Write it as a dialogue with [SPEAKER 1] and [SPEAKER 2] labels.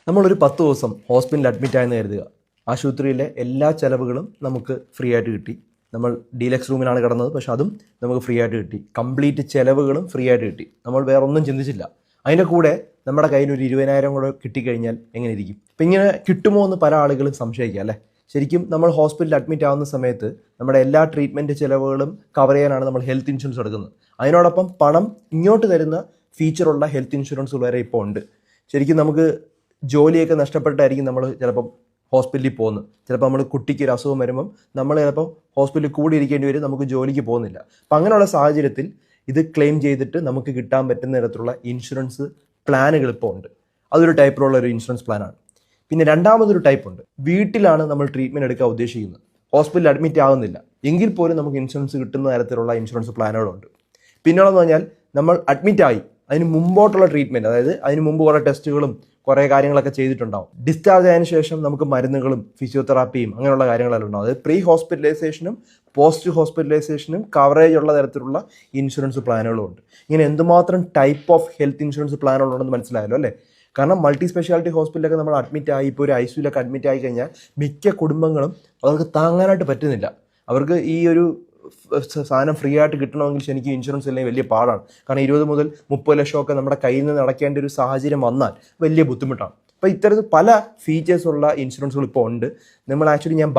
[SPEAKER 1] നമ്മളൊരു 10 ദിവസം ഹോസ്പിറ്റലിൽ അഡ്മിറ്റ് ആയെന്ന് കരുതുക. ആശുപത്രിയിലെ എല്ലാ ചെലവുകളും നമുക്ക് ഫ്രീ ആയിട്ട് കിട്ടി. നമ്മൾ ഡീലക്സ് റൂമിലാണ് കിടന്നത്, പക്ഷെ അതും നമുക്ക് ഫ്രീ ആയിട്ട് കിട്ടി. കംപ്ലീറ്റ് ചെലവുകളും ഫ്രീ ആയിട്ട് കിട്ടി. നമ്മൾ വേറെ ഒന്നും ചിന്തിച്ചില്ല. അതിൻ്റെ കൂടെ നമ്മുടെ കയ്യിൽ ഒരു 20,000 കൂടെ കിട്ടിക്കഴിഞ്ഞാൽ എങ്ങനെ ഇരിക്കും? അപ്പം ഇങ്ങനെ കിട്ടുമോ എന്ന് പല ആളുകളും സംശയിക്കുക അല്ലേ. ശരിക്കും നമ്മൾ ഹോസ്പിറ്റലിൽ അഡ്മിറ്റ് ആവുന്ന സമയത്ത് നമ്മുടെ എല്ലാ ട്രീറ്റ്മെൻറ്റ് ചിലവുകളും കവർ ചെയ്യാനാണ് നമ്മൾ ഹെൽത്ത് ഇൻഷുറൻസ് എടുക്കുന്നത്. അതിനോടൊപ്പം പണം ഇങ്ങോട്ട് തരുന്ന ഫീച്ചറുള്ള ഹെൽത്ത് ഇൻഷുറൻസ് വരെ ഇപ്പോൾ ഉണ്ട്. ശരിക്കും നമുക്ക് ജോലിയൊക്കെ നഷ്ടപ്പെട്ടായിരിക്കും നമ്മൾ ചിലപ്പം ഹോസ്പിറ്റലിൽ പോകുന്നത്. ചിലപ്പോൾ നമ്മൾ കുട്ടിക്ക് ഒരു അസുഖം വരുമ്പം നമ്മൾ ചിലപ്പോൾ ഹോസ്പിറ്റലിൽ കൂടി ഇരിക്കേണ്ടി വരും, നമുക്ക് ജോലിക്ക് പോകുന്നില്ല. അപ്പം അങ്ങനെയുള്ള സാഹചര്യത്തിൽ ഇത് ക്ലെയിം ചെയ്തിട്ട് നമുക്ക് കിട്ടാൻ പറ്റുന്ന തരത്തിലുള്ള ഇൻഷുറൻസ് പ്ലാനുകൾ ഇപ്പോൾ ഉണ്ട്. അതൊരു ടൈപ്പിലുള്ള ഒരു ഇൻഷുറൻസ് പ്ലാനാണ്. പിന്നെ രണ്ടാമതൊരു ടൈപ്പ് ഉണ്ട്. വീട്ടിലാണ് നമ്മൾ ട്രീറ്റ്മെൻറ്റ് എടുക്കാൻ ഉദ്ദേശിക്കുന്നത്, ഹോസ്പിറ്റലിൽ അഡ്മിറ്റ് ആകുന്നില്ല എങ്കിൽ പോലും നമുക്ക് ഇൻഷുറൻസ് കിട്ടുന്ന തരത്തിലുള്ള ഇൻഷുറൻസ് പ്ലാനുകളുണ്ട്. പിന്നെയുള്ളതെന്ന് പറഞ്ഞാൽ നമ്മൾ അഡ്മിറ്റായി അതിന് മുമ്പോട്ടുള്ള ട്രീറ്റ്മെൻറ്റ്, അതായത് അതിന് മുമ്പ് കുറേ ടെസ്റ്റുകളും കുറേ കാര്യങ്ങളൊക്കെ ചെയ്തിട്ടുണ്ടാവും. ഡിസ്ചാർജ് ആയതിനു ശേഷം നമുക്ക് മരുന്നുകളും ഫിസിയോതെറാപ്പിയും അങ്ങനെയുള്ള കാര്യങ്ങളെല്ലാം ഉണ്ടാവും. അതായത് പ്രീ ഹോസ്പിറ്റലൈസേഷനും പോസ്റ്റ് ഹോസ്പിറ്റലൈസേഷനും കവറേജ് ഉള്ള തരത്തിലുള്ള ഇൻഷുറൻസ് പ്ലാനുകളും ഉണ്ട്. ഇങ്ങനെ എന്തുമാത്രം ടൈപ്പ് ഓഫ് ഹെൽത്ത് ഇൻഷുറൻസ് പ്ലാനുകളുണ്ടെന്ന് മനസ്സിലായല്ലോ അല്ലേ. കാരണം മൾട്ടി സ്പെഷ്യാലിറ്റി ഹോസ്പിറ്റലൊക്കെ നമ്മൾ അഡ്മിറ്റ് ആയി, ഇപ്പോൾ ഒരു ICUലൊക്കെ അഡ്മിറ്റ് ആയി കഴിഞ്ഞാൽ മിക്ക കുടുംബങ്ങളും അവർക്ക് താങ്ങാനായിട്ട് പറ്റുന്നില്ല. അവർക്ക് ഈ ഒരു സാധനം ഫ്രീ ആയിട്ട് കിട്ടണമെങ്കിൽ ശരിക്കും ഇൻഷുറൻസ് ഇല്ലെങ്കിൽ വലിയ പാടാണ്. കാരണം 20 മുതൽ 30 ലക്ഷമൊക്കെ നമ്മുടെ കയ്യിൽ നിന്ന് അടയ്ക്കേണ്ട ഒരു സാഹചര്യം വന്നാൽ വലിയ ബുദ്ധിമുട്ടാണ്. അപ്പോൾ ഇത്തരത്തിൽ പല ഫീച്ചേഴ്സുള്ള ഇൻഷുറൻസുകൾ ഇപ്പോൾ ഉണ്ട്. നമ്മൾ ആക്ച്വലി ഞാൻ